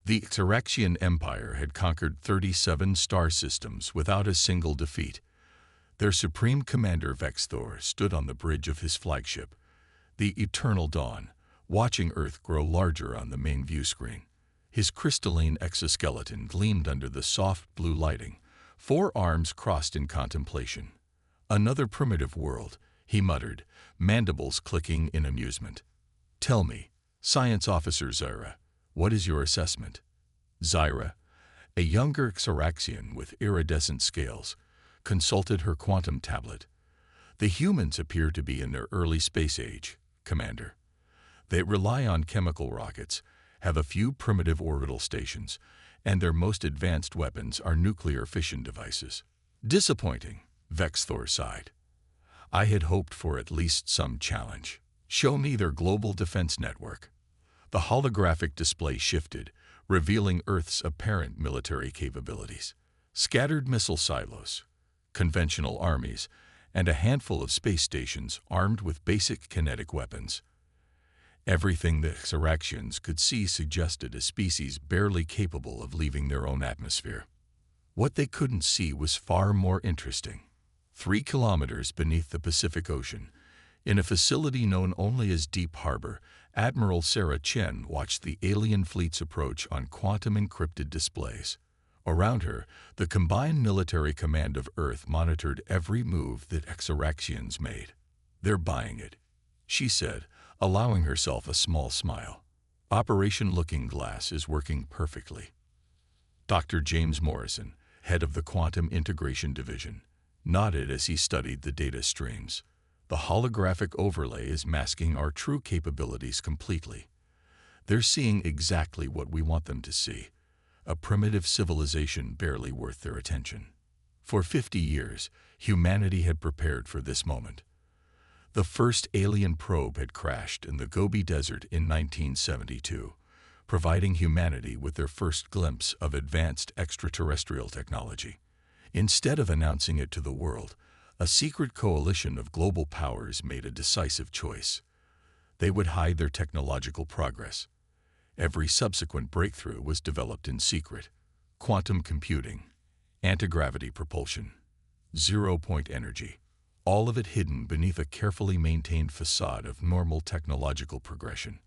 The Xeraxian Empire had conquered 37 star systems without a single defeat. Their supreme commander Vexthor stood on the bridge of his flagship, the Eternal Dawn, watching Earth grow larger on the main view screen. His crystalline exoskeleton gleamed under the soft blue lighting, 4 arms crossed in contemplation. "Another primitive world," he muttered, mandibles clicking in amusement. "Tell me, Science Officer Zyra, what is your assessment?" Zyra, a younger Xeraxian with iridescent scales, consulted her quantum tablet. "The humans appear to be in their early space age, Commander. They rely on chemical rockets, have a few primitive orbital stations, and their most advanced weapons are nuclear fission devices." "Disappointing," Vexthor sighed. "I had hoped for at least some challenge. Show me their global defense network." The holographic display shifted, revealing Earth's apparent military capabilities. Scattered missile silos, conventional armies, and a handful of space stations armed with basic kinetic weapons. Everything the Xeraxians could see suggested a species barely capable of leaving their own atmosphere. What they couldn't see was far more interesting. 3 kilometers beneath the Pacific Ocean, in a facility known only as Deep Harbor, Admiral Sarah Chen watched the alien fleet's approach on quantum-encrypted displays. Around her, the combined military command of Earth monitored every move that Xeraxians made. "They're buying it," she said, allowing herself a small smile. "Operation Looking Glass is working perfectly." Dr. James Morrison, head of the Quantum Integration Division, nodded as he studied the data streams. "The holographic overlay is masking our true capabilities completely. They're seeing exactly what we want them to see. A primitive civilization barely worth their attention." For 50 years, humanity had prepared for this moment. The first alien probe had crashed in the Gobi Desert in 1972, providing humanity with their first glimpse of advanced extraterrestrial technology. Instead of announcing it to the world, a secret coalition of global powers made a decisive choice. They would hide their technological progress. Every subsequent breakthrough was developed in secret: quantum computing, anti-gravity propulsion, zero-point energy, all of it hidden beneath a carefully maintained facade of normal technological progression.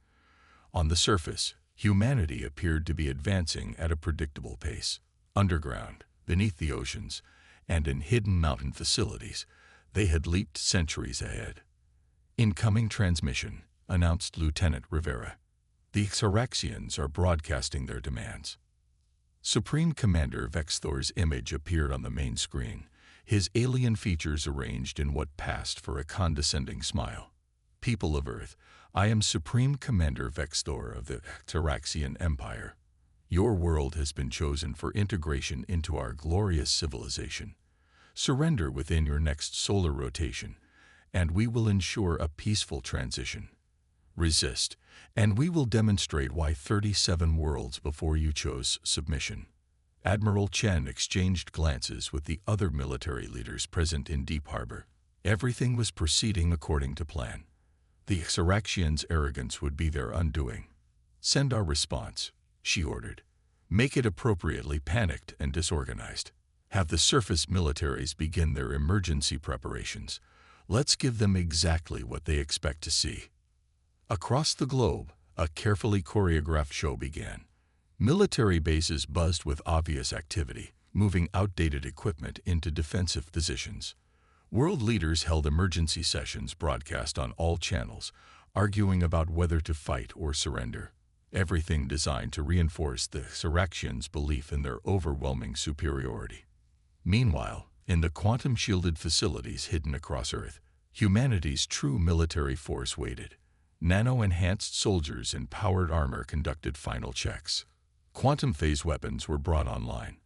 On the surface, humanity appeared to be advancing at a predictable pace. Underground, beneath the oceans, and in hidden mountain facilities, they had leaped centuries ahead. "Incoming transmission," announced Lieutenant Rivera. "The Xeraxians are broadcasting their demands." Supreme Commander Vexthor's image appeared on the main screen, his alien features arranged in what passed for a condescending smile. "People of Earth, I am Supreme Commander Vexthor of the Xeraxian Empire. Your world has been chosen for integration into our glorious civilization. Surrender within your next solar rotation, and we will ensure a peaceful transition. Resist, and we will demonstrate why 37 worlds before you chose submission." Admiral Chen exchanged glances with the other military leaders present in Deep Harbor. Everything was proceeding according to plan. The Xeraxians' arrogance would be their undoing. "Send our response," she ordered. "Make it appropriately panicked and disorganized. Have the surface militaries begin their emergency preparations. Let's give them exactly what they expect to see." Across the globe, a carefully choreographed show began. Military bases buzzed with obvious activity, moving outdated equipment into defensive positions. World leaders held emergency sessions broadcast on all channels, arguing about whether to fight or surrender. Everything designed to reinforce the Xeraxians' belief in their overwhelming superiority. Meanwhile, in the quantum-shielded facilities hidden across Earth, humanity's true military force waited. Nano-enhanced soldiers in powered armor conducted final checks. Quantum phase weapons were brought online,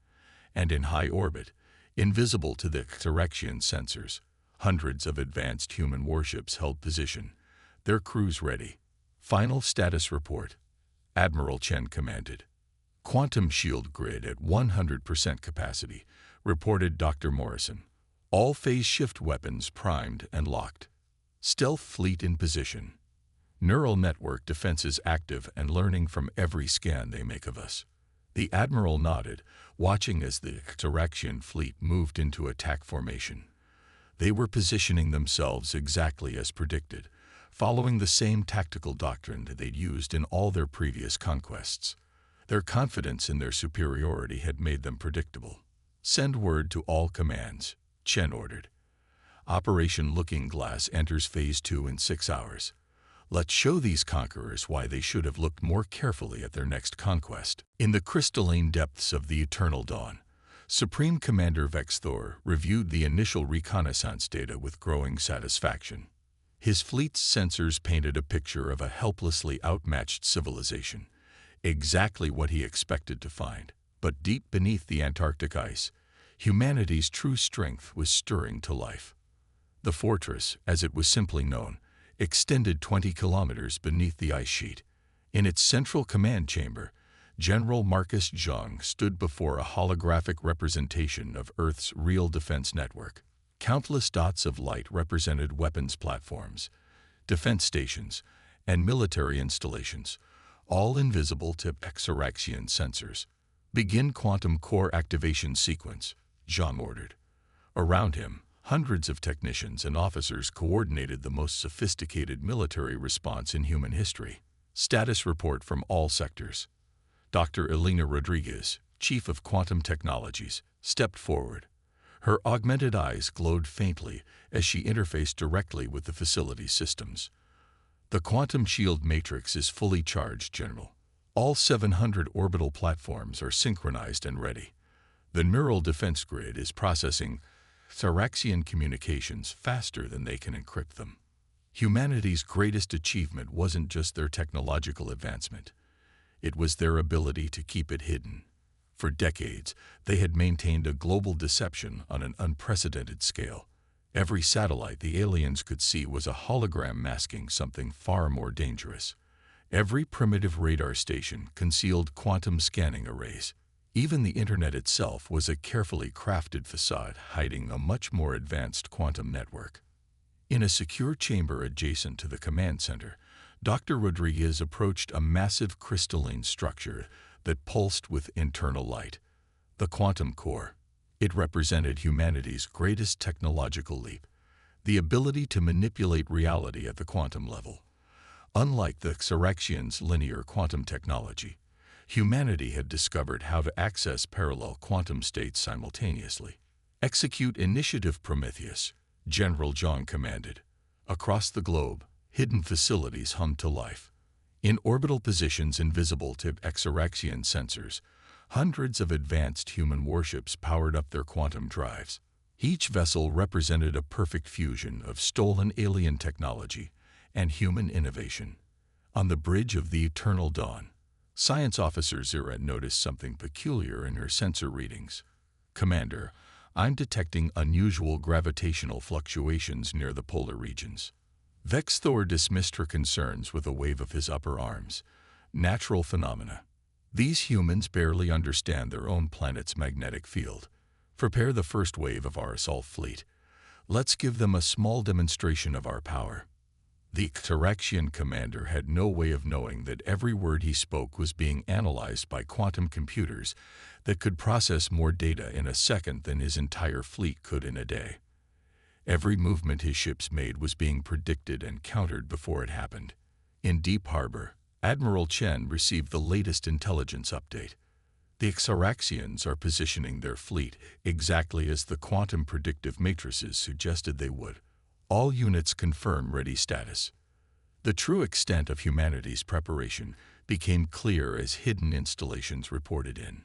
and in high orbit, invisible to the Xeraxian sensors, hundreds of advanced human warships held position, their crews ready. "Final status report," Admiral Chen commanded. "Quantum shield grid at 100% capacity," reported Dr. Morrison. "All phase shift weapons primed and locked. Stealth fleet in position. Neural network defenses active and learning from every scan they make of us." The admiral nodded, watching as the Xeraxian fleet moved into attack formation. They were positioning themselves exactly as predicted, following the same tactical doctrine that they'd used in all their previous conquests. Their confidence in their superiority had made them predictable. "Send word to all commands," Chen ordered. "Operation Looking Glass enters Phase 2 in 6 hours. Let's show these conquerors why they should have looked more carefully at their next conquest." In the crystalline depths of the eternal dawn, Supreme Commander Vexthor reviewed the initial reconnaissance data with growing satisfaction. His fleet's sensors painted a picture of a helplessly outmatched civilization, exactly what he expected to find. But deep beneath the Antarctic ice, humanity's true strength was stirring to life. The fortress, as it was simply known, extended 20 kilometers beneath the ice sheet. In its central command chamber, General Marcus Zhang stood before a holographic representation of Earth's real defense network. Countless dots of light represented weapons platforms, defense stations, and military installations, all invisible to Xeraxian sensors. "Begin quantum core activation sequence," Zhang ordered. Around him, hundreds of technicians and officers coordinated the most sophisticated military response in human history. Status report from all sectors. Dr. Elena Rodriguez, Chief of Quantum Technologies, stepped forward. Her augmented eyes glowed faintly as she interfaced directly with the facility's systems. "The quantum shield matrix is fully charged, General. All 700 orbital platforms are synchronized and ready. The neural defense grid is processing Xeraxian communications faster than they can encrypt them." Humanity's greatest achievement wasn't just their technological advancement. It was their ability to keep it hidden. For decades, they had maintained a global deception on an unprecedented scale. Every satellite the aliens could see was a hologram masking something far more dangerous. Every primitive radar station concealed quantum scanning arrays. Even the Internet itself was a carefully crafted facade hiding a much more advanced quantum network. In a secure chamber adjacent to the command center, Dr. Rodriguez approached a massive crystalline structure that pulsed with internal light. The quantum core. It represented humanity's greatest technological leap, the ability to manipulate reality at the quantum level. Unlike the Xeraxians' linear quantum technology, humanity had discovered how to access parallel quantum states simultaneously. "Execute Initiative Prometheus," General Zhang commanded. Across the globe, hidden facilities hummed to life. In orbital positions invisible to Xeraxian sensors, hundreds of advanced human warships powered up their quantum drives. Each vessel represented a perfect fusion of stolen alien technology and human innovation. On the bridge of the eternal dawn, Science Officer Zira noticed something peculiar in her sensor readings. "Commander, I'm detecting unusual gravitational fluctuations near the polar regions." Vexthor dismissed her concerns with a wave of his upper arms. "Natural phenomena. These humans barely understand their own planet's magnetic field. Prepare the first wave of our assault fleet. Let's give them a small demonstration of our power." The Xeraxian commander had no way of knowing that every word he spoke was being analyzed by quantum computers that could process more data in a second than his entire fleet could in a day. Every movement his ships made was being predicted and countered before it happened. In Deep Harbor, Admiral Chen received the latest intelligence update. The Xeraxians are positioning their fleet exactly as the quantum predictive matrices suggested they would. All units confirm ready status. The true extent of humanity's preparation became clear as hidden installations reported in.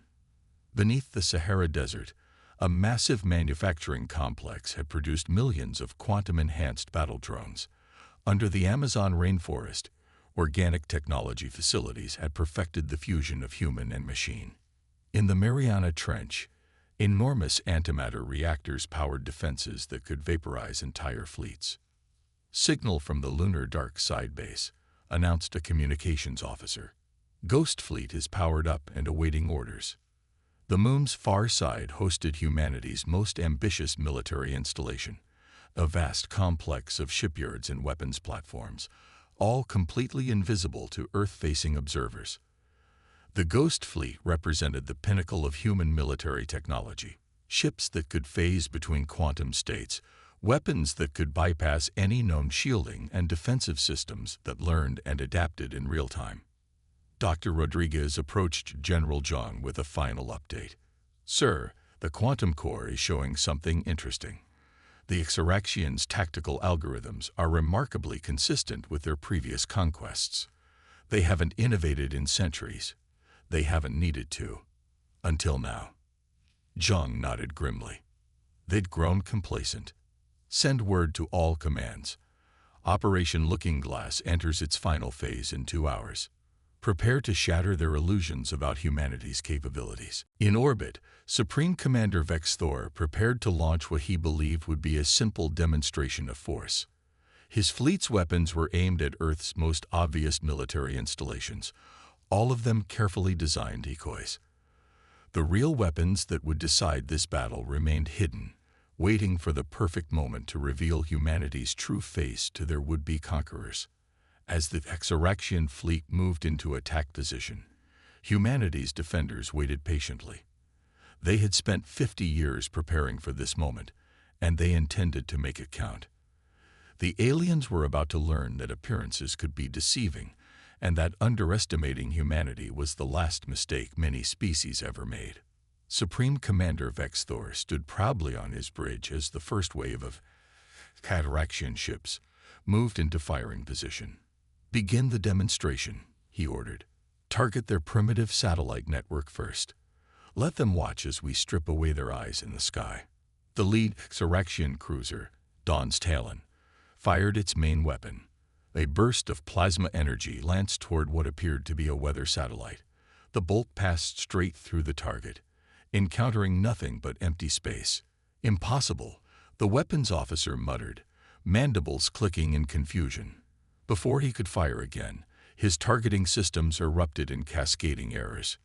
Beneath the Sahara Desert, a massive manufacturing complex had produced millions of quantum-enhanced battle drones. Under the Amazon rainforest, organic technology facilities had perfected the fusion of human and machine. In the Mariana Trench, enormous antimatter reactors powered defenses that could vaporize entire fleets. "Signal from the Lunar Dark Side Base," announced a communications officer. "Ghost Fleet is powered up and awaiting orders." The moon's far side hosted humanity's most ambitious military installation, a vast complex of shipyards and weapons platforms, all completely invisible to Earth-facing observers. The Ghost Fleet represented the pinnacle of human military technology. Ships that could phase between quantum states, weapons that could bypass any known shielding, and defensive systems that learned and adapted in real time. Dr. Rodriguez approached General Zhang with a final update. "Sir, the quantum core is showing something interesting. The Exaraxians' tactical algorithms are remarkably consistent with their previous conquests. They haven't innovated in centuries. They haven't needed to. Until now." Zhang nodded grimly. They'd grown complacent. "Send word to all commands. Operation Looking Glass enters its final phase in 2 hours. Prepare to shatter their illusions about humanity's capabilities." In orbit, Supreme Commander Vex Thor prepared to launch what he believed would be a simple demonstration of force. His fleet's weapons were aimed at Earth's most obvious military installations, all of them carefully designed decoys. The real weapons that would decide this battle remained hidden, waiting for the perfect moment to reveal humanity's true face to their would-be conquerors. As the Exaraxian fleet moved into attack position, humanity's defenders waited patiently. They had spent 50 years preparing for this moment, and they intended to make it count. The aliens were about to learn that appearances could be deceiving, and that underestimating humanity was the last mistake many species ever made. Supreme Commander Vex Thor stood proudly on his bridge as the first wave of Cataraxian ships moved into firing position. "Begin the demonstration," he ordered. "Target their primitive satellite network first. Let them watch as we strip away their eyes in the sky." The lead Exaraxian cruiser, Dawn's Talon, fired its main weapon. A burst of plasma energy lanced toward what appeared to be a weather satellite. The bolt passed straight through the target, encountering nothing but empty space. "Impossible," the weapons officer muttered, mandibles clicking in confusion. Before he could fire again, his targeting systems erupted in cascading errors.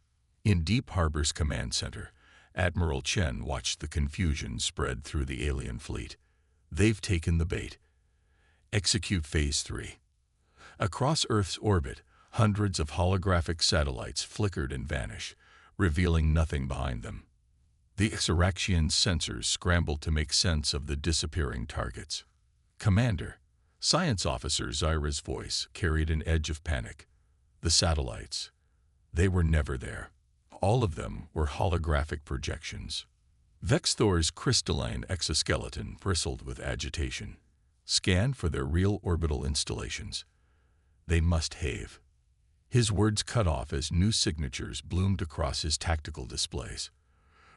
In Deep Harbor's command center, Admiral Chen watched the confusion spread through the alien fleet. "They've taken the bait. Execute Phase 3. Across Earth's orbit, hundreds of holographic satellites flickered and vanished, revealing nothing behind them. The Exaraxian sensors scrambled to make sense of the disappearing targets. "Commander," Science Officer Zyra's voice carried an edge of panic. "The satellites. They were never there. All of them were holographic projections." Vex Thor's crystalline exoskeleton bristled with agitation. "Scan for their real orbital installations. They must have." His words cut off as new signatures bloomed across his tactical displays.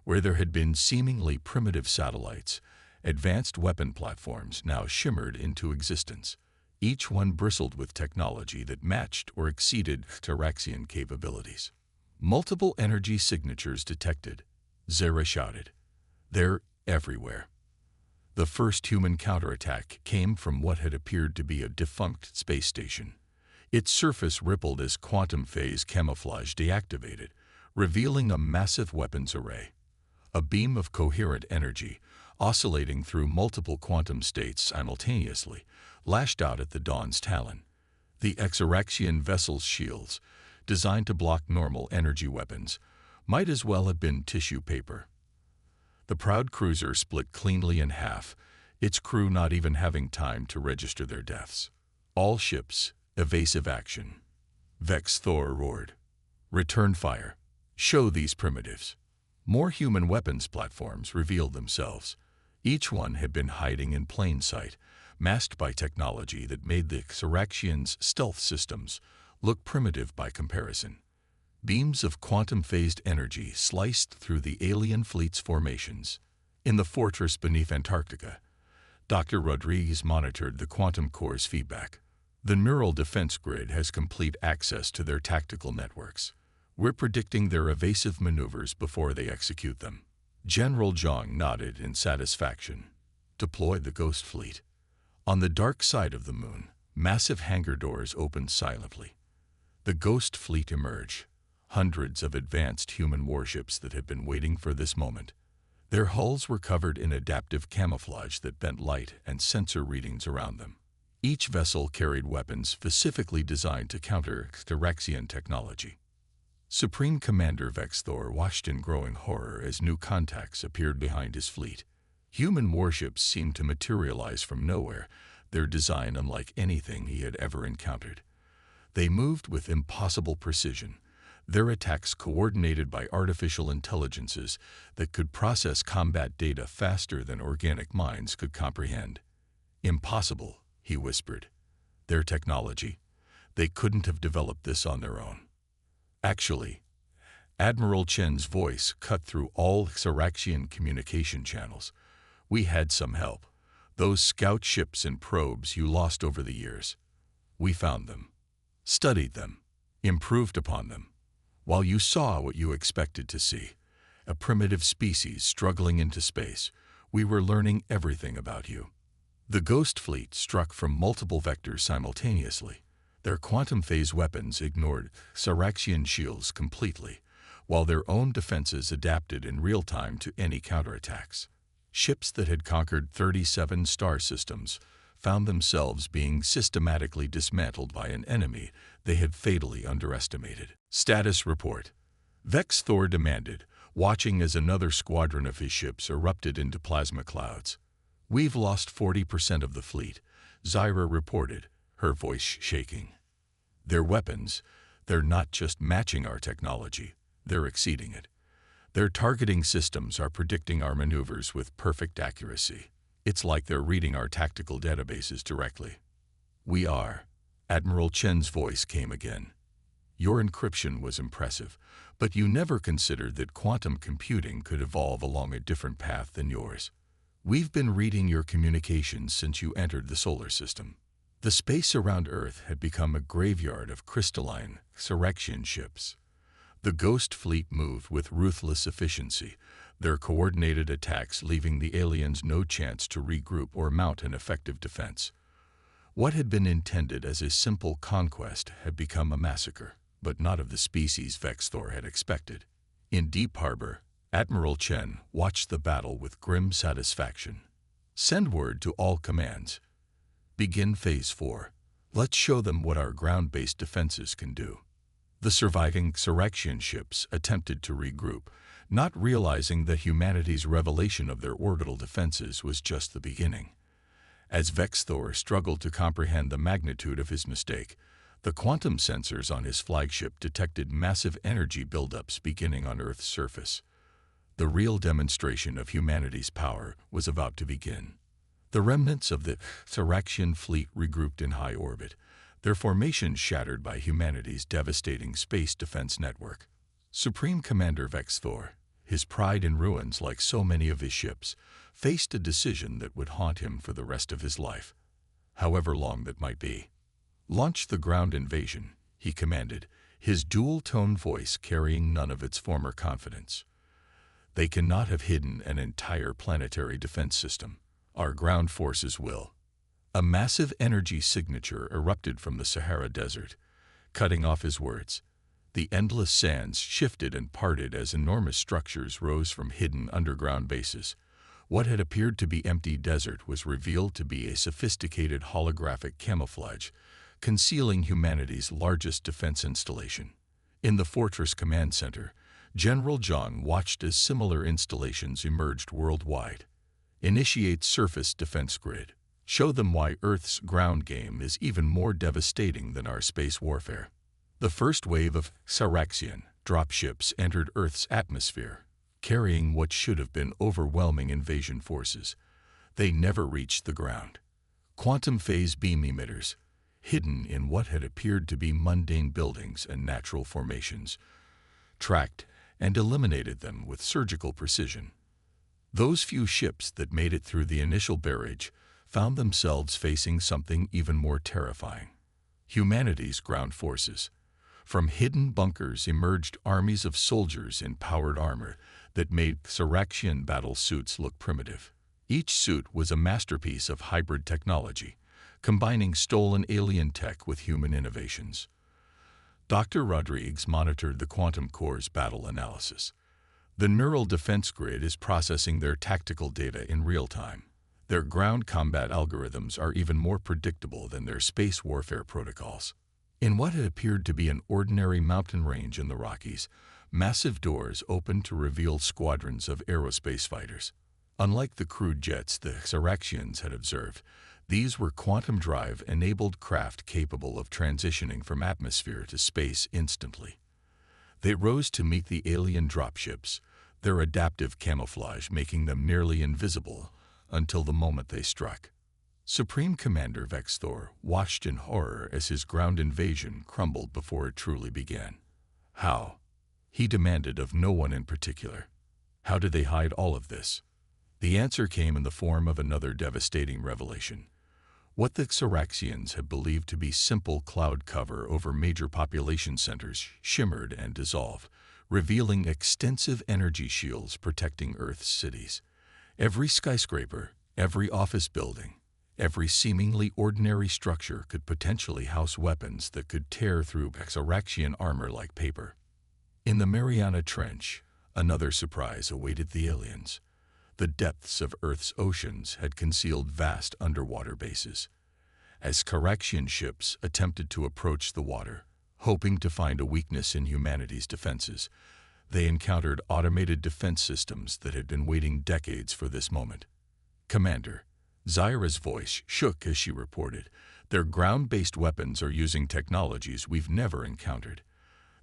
Where there had been seemingly primitive satellites, advanced weapon platforms now shimmered into existence. Each one bristled with technology that matched or exceeded Exaraxian capabilities. "Multiple energy signatures detected," Zyra shouted. "They're everywhere." The first human counterattack came from what had appeared to be a defunct space station. Its surface rippled as quantum phase camouflage deactivated, revealing a massive weapons array. A beam of coherent energy, oscillating through multiple quantum states simultaneously, lashed out at the Dawn's Talon. The Exaraxian vessel's shields, designed to block normal energy weapons, might as well have been tissue paper. The proud cruiser split cleanly in half, its crew not even having time to register their deaths. "All ships, evasive action." Vex Thor roared. "Return fire. Show these primitives." More human weapons platforms revealed themselves. Each one had been hiding in plain sight, masked by technology that made the Exaraxians' stealth systems look primitive by comparison. Beams of quantum-phased energy sliced through the alien fleet's formations. In the fortress beneath Antarctica, Dr. Rodriguez monitored the quantum core's feedback. "The neural defense grid has complete access to their tactical networks. We're predicting their evasive maneuvers before they execute them." General Zhang nodded in satisfaction. "Deploy the Ghost Fleet." On the dark side of the moon, massive hangar doors opened silently. The Ghost Fleet emerged, hundreds of advanced human warships that had been waiting for this moment. Their hulls were covered in adaptive camouflage that bent light and sensor readings around them. Each vessel carried weapons specifically designed to counter Exaraxian technology. Supreme Commander Vexthor watched in growing horror as new contacts appeared behind his fleet. Human warships seemed to materialize from nowhere, their design unlike anything he had ever encountered. They moved with impossible precision, their attacks coordinated by artificial intelligences that could process combat data faster than organic minds could comprehend. "Impossible," he whispered. "Their technology. They couldn't have developed this on their own." Actually, Admiral Chen's voice cut through all Saraxian communication channels. "We had some help. Those scout ships and probes you lost over the years. We found them, studied them, improved upon them. While you saw what you expected to see, a primitive species struggling into space, we were learning everything about you." The Ghost Fleet struck from multiple vectors simultaneously. Their quantum phase weapons ignored Saraxian shields completely, while their own defenses adapted in real time to any counterattacks. Ships that had conquered 37 star systems found themselves being systematically dismantled by an enemy they had fatally underestimated. "Status report," Vexthor demanded, watching as another squadron of his ships erupted into plasma clouds. "We've lost 40% of the fleet," Zyra reported, her voice shaking. "Their weapons, they're not just matching our technology, they're exceeding it. Their targeting systems are predicting our maneuvers with perfect accuracy. It's like they're reading our tactical databases directly." "We are," Admiral Chen's voice came again. "Your encryption was impressive, but you never considered that quantum computing could evolve along a different path than yours. We've been reading your communications since you entered the solar system." The space around Earth had become a graveyard of crystalline Saraxian ships. The Ghost Fleet moved with ruthless efficiency, their coordinated attacks leaving the aliens no chance to regroup or mount an effective defense. What had been intended as a simple conquest had become a massacre, but not of the species Vexthor had expected. In Deep Harbor, Admiral Chen watched the battle with grim satisfaction. "Send word to all commands. Begin Phase 4. Let's show them what our ground-based defenses can do." The surviving Saraxian ships attempted to regroup, not realizing that humanity's revelation of their orbital defenses was just the beginning. As Vexthor struggled to comprehend the magnitude of his mistake, the quantum sensors on his flagship detected massive energy buildups beginning on Earth's surface. The real demonstration of humanity's power was about to begin. The remnants of the Saraxian fleet regrouped in high orbit, their formations shattered by humanity's devastating space defense network. Supreme Commander Vexthor, his pride in ruins like so many of his ships, faced a decision that would haunt him for the rest of his life, however long that might be. "Launch the ground invasion," he commanded, his dual-tone voice carrying none of its former confidence. "They cannot have hidden an entire planetary defense system. Our ground forces will." A massive energy signature erupted from the Sahara Desert, cutting off his words. The endless sands shifted and parted as enormous structures rose from hidden underground bases. What had appeared to be empty desert was revealed to be a sophisticated holographic camouflage, concealing humanity's largest defense installation. In the Fortress Command Center, General Zhang watched as similar installations emerged worldwide. "Initiate surface defense grid. Show them why Earth's ground game is even more devastating than our space warfare." The first wave of Saraxian dropships entered Earth's atmosphere, carrying what should have been overwhelming invasion forces. They never reached the ground. Quantum phase beam emitters, hidden in what had appeared to be mundane buildings and natural formations, tracked and eliminated them with surgical precision. Those few ships that made it through the initial barrage found themselves facing something even more terrifying: humanity's ground forces. From hidden bunkers emerged armies of soldiers in powered armor that made Saraxian battle suits look primitive. Each suit was a masterpiece of hybrid technology, combining stolen alien tech with human innovations. Dr. Rodriguez monitored the Quantum Core's battle analysis. The neural defense grid is processing their tactical data in real time. Their ground combat algorithms are even more predictable than their space warfare protocols. In what had appeared to be an ordinary mountain range in the Rockies, massive doors opened to reveal squadrons of aerospace fighters. Unlike the crude jets the Xeraxians had observed, these were quantum drive-enabled craft capable of transitioning from atmosphere to space instantly. They rose to meet the alien dropships, their adaptive camouflage making them nearly invisible until the moment they struck. Supreme Commander Vexthor watched in horror as his ground invasion crumbled before it truly began. How? He demanded of no one in particular. How did they hide all of this? The answer came in the form of another devastating revelation. What the Xeraxians had believed to be simple cloud cover over major population centers shimmered and dissolved, revealing extensive energy shields protecting Earth's cities. Every skyscraper, every office building, every seemingly ordinary structure could potentially house weapons that could tear through Xeraxian armor like paper. In the Mariana Trench, another surprise awaited the aliens. The depths of Earth's oceans had concealed vast underwater bases. As Xeraxian ships attempted to approach the water, hoping to find a weakness in humanity's defenses, they encountered automated defense systems that had been waiting decades for this moment. "Commander," Zyra's voice shook as she reported, "their ground-based weapons are using technologies we've never encountered.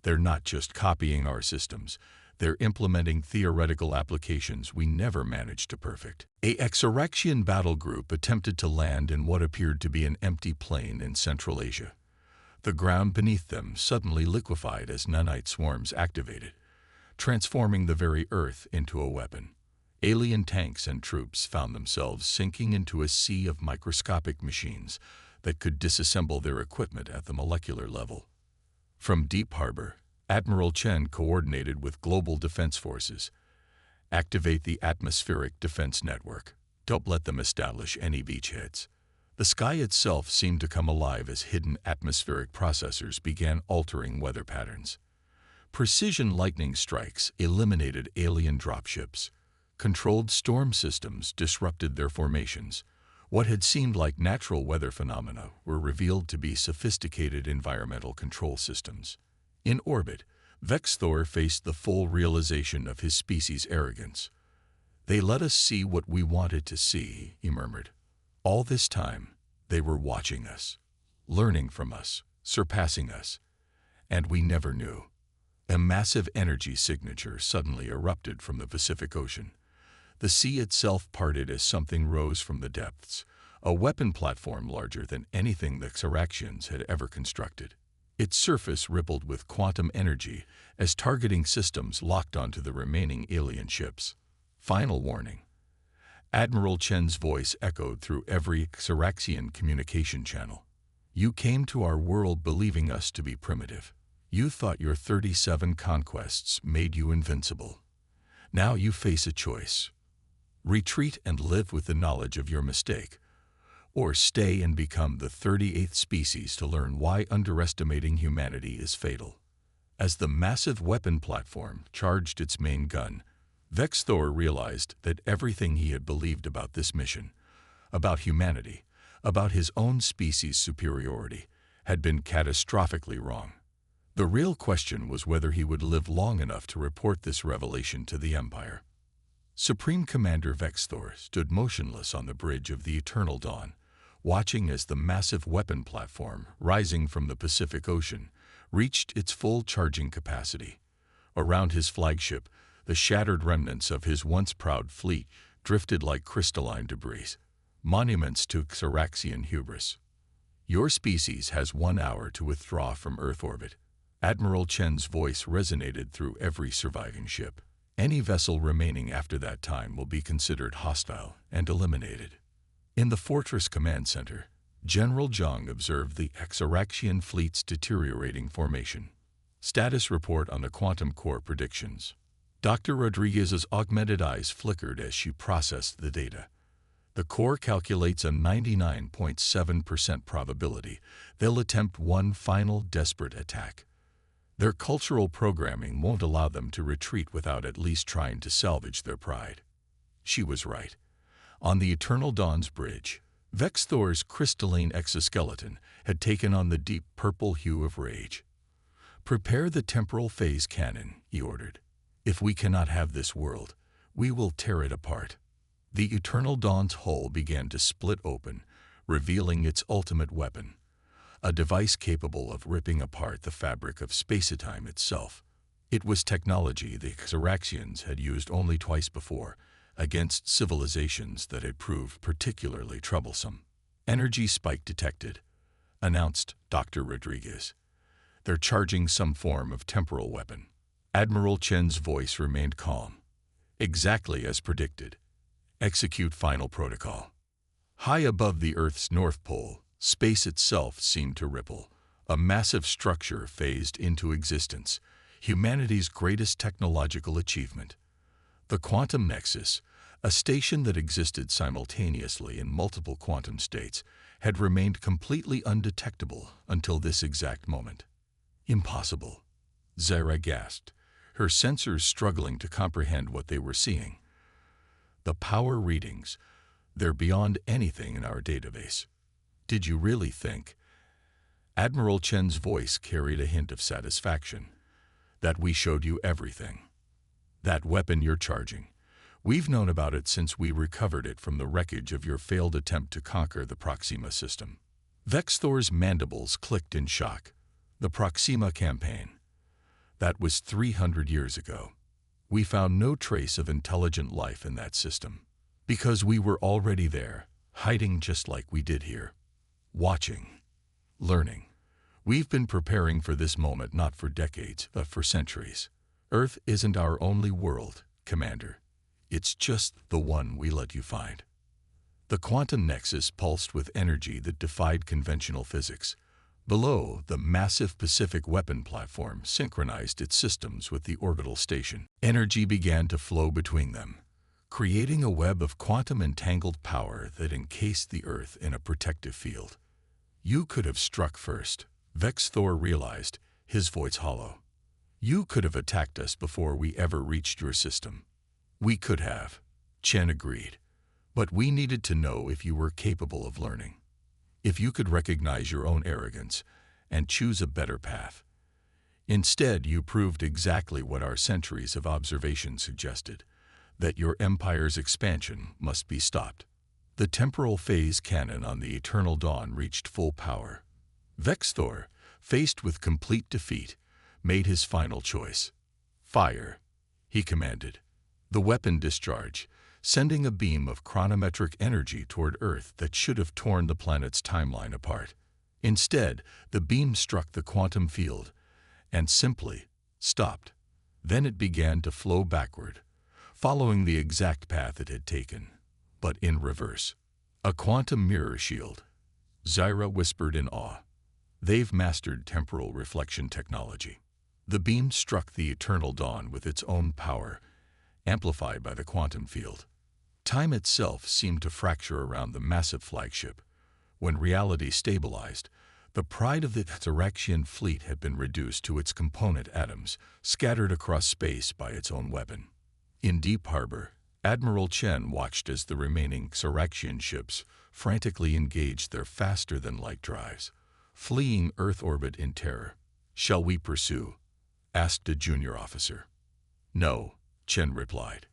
They're not just copying our systems, they're implementing theoretical applications we never managed to perfect." A Xeraxian battle group attempted to land in what appeared to be an empty plain in Central Asia. The ground beneath them suddenly liquefied as nanite swarms activated, transforming the very earth into a weapon. Alien tanks and troops found themselves sinking into a sea of microscopic machines that could disassemble their equipment at the molecular level. From Deep Harbor, Admiral Chen coordinated with global defense forces. "Activate the atmospheric defense network. Don't let them establish any beachheads." The sky itself seemed to come alive as hidden atmospheric processors began altering weather patterns. Precision lightning strikes eliminated alien dropships. Controlled storm systems disrupted their formations. What had seemed like natural weather phenomena were revealed to be sophisticated environmental control systems. In orbit, Vexthor faced the full realization of his species' arrogance. "They let us see what we wanted to see," he murmured. "All this time, they were watching us, learning from us, surpassing us, and we never knew." A massive energy signature suddenly erupted from the Pacific Ocean. The sea itself parted as something rose from the depths, a weapon platform larger than anything the Xeraxians had ever constructed. Its surface rippled with quantum energy as targeting systems locked onto the remaining alien ships. "Final warning." Admiral Chen's voice echoed through every Xeraxian communication channel. "You came to our world believing us to be primitive. You thought your 37 conquests made you invincible. Now you face a choice. Retreat and live with the knowledge of your mistake, or stay and become the 38th species to learn why underestimating humanity is fatal." As the massive weapon platform charged its main gun, Vexthor realized that everything he had believed about this mission, about humanity, about his own species' superiority, had been catastrophically wrong. The real question was whether he would live long enough to report this revelation to the Empire. Supreme Commander Vexthor stood motionless on the bridge of the Eternal Dawn, watching as the massive weapon platform, rising from the Pacific Ocean, reached its full charging capacity. Around his flagship, the shattered remnants of his once proud fleet drifted like crystalline debris, monuments to Xeraxian hubris. "Your species has 1 hour to withdraw from Earth orbit." Admiral Chen's voice resonated through every surviving ship. "Any vessel remaining after that time will be considered hostile and eliminated." In the Fortress Command Center, General Zhang observed the Xeraxian fleet's deteriorating formation. Status report on the quantum core predictions. Dr. Rodriguez's augmented eyes flickered as she processed the data. The core calculates a 99.7% probability they'll attempt one final desperate attack. Their cultural programming won't allow them to retreat without at least trying to salvage their pride. She was right. On the Eternal Dawn's bridge, Vexthor's crystalline exoskeleton had taken on the deep purple hue of rage. "Prepare the temporal phase cannon," he ordered. "If we cannot have this world, we will tear it apart." The Eternal Dawn's hull began to split open, revealing its ultimate weapon, a device capable of ripping apart the fabric of space-time itself. It was technology the Xeraxians had used only twice before, against civilizations that had proved particularly troublesome. "Energy spike detected," announced Dr. Rodriguez. "They're charging some form of temporal weapon." Admiral Chen's voice remained calm. "Exactly as predicted. Execute final protocol." High above the Earth's North Pole, space itself seemed to ripple. A massive structure phased into existence, humanity's greatest technological achievement. The quantum nexus, a station that existed simultaneously in multiple quantum states, had remained completely undetectable until this exact moment. "Impossible," Zaira gasped, her sensors struggling to comprehend what they were seeing. "The power readings, they're beyond anything in our database." "Did you really think," Admiral Chen's voice carried a hint of satisfaction, "that we showed you everything? That weapon you're charging, we've known about it since we recovered it from the wreckage of your failed attempt to conquer the Proxima system." Vexthor's mandibles clicked in shock. "The Proxima campaign. That was 300 years ago. We found no trace of intelligent life in that system. Because we were already there, hiding just like we did here. Watching. Learning. We've been preparing for this moment not for decades, but for centuries. Earth isn't our only world, Commander. It's just the one we let you find." The quantum nexus pulsed with energy that defied conventional physics. Below, the massive Pacific weapon platform synchronized its systems with the orbital station. Energy began to flow between them, creating a web of quantum-entangled power that encased the Earth in a protective field. "You could have struck first," Vexthor realized, his voice hollow. "You could have attacked us before we ever reached your system." "We could have," Chen agreed. "But we needed to know if you were capable of learning. If you could recognize your own arrogance and choose a better path. Instead, you proved exactly what our centuries of observation suggested, that your empire's expansion must be stopped." The temporal phase cannon on the Eternal Dawn reached full power. Vexthor, faced with complete defeat, made his final choice. "Fire," he commanded. The weapon discharged, sending a beam of chronometric energy toward Earth that should have torn the planet's timeline apart. Instead, the beam struck the quantum field and simply stopped. Then it began to flow backward, following the exact path it had taken, but in reverse. "A quantum mirror shield," Zaira whispered in awe. "They've mastered temporal reflection technology." The beam struck the Eternal Dawn with its own power, amplified by the quantum field. Time itself seemed to fracture around the massive flagship. When reality stabilized, the pride of the Xeraxian fleet had been reduced to its component atoms, scattered across space by its own weapon. In deep harbor, Admiral Chen watched as the remaining Xeraxian ships frantically engaged their faster-than-light drives, fleeing Earth orbit in terror. "Shall we pursue?" asked a junior officer. "No," Chen replied.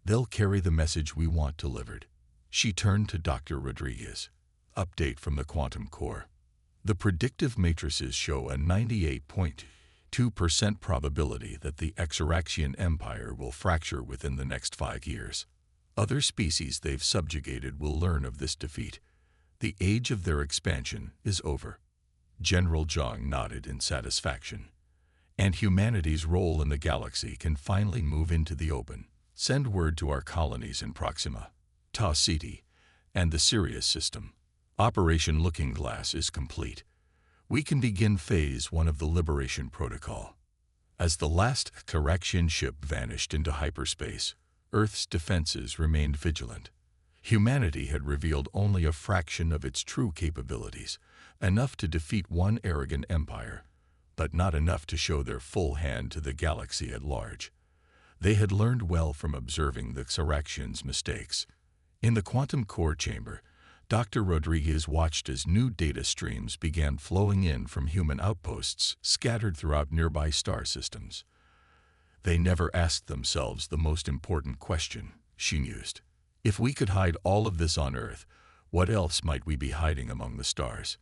"They'll carry the message we want delivered." She turned to Dr. Rodriguez. "Update from the quantum core. The predictive matrices show a 98.2% probability that the Xeraxian Empire will fracture within the next 5 years. Other species they've subjugated will learn of this defeat. The age of their expansion is over." General Zhang nodded in satisfaction. "And humanity's role in the galaxy can finally move into the open. Send word to our colonies in Proxima, Ta City, and the Sirius system. Operation Looking Glass is complete. We can begin Phase 1 of the Liberation Protocol." As the last Xeraxian ship vanished into hyperspace, Earth's defenses remained vigilant. Humanity had revealed only a fraction of its true capabilities, enough to defeat one arrogant empire, but not enough to show their full hand to the galaxy at large. They had learned well from observing the Xeraxians' mistakes. In the quantum core chamber, Dr. Rodriguez watched as new data streams began flowing in from human outposts scattered throughout nearby star systems. They never asked themselves the most important question, she mused. If we could hide all of this on Earth, what else might we be hiding among the stars?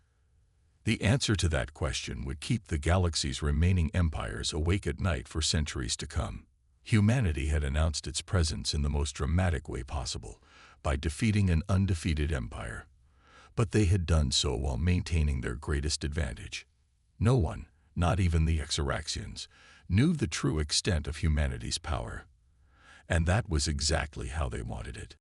The answer to that question would keep the galaxy's remaining empires awake at night for centuries to come. Humanity had announced its presence in the most dramatic way possible, by defeating an undefeated empire. But they had done so while maintaining their greatest advantage. No one, not even the Exaraxians, knew the true extent of humanity's power. And that was exactly how they wanted it.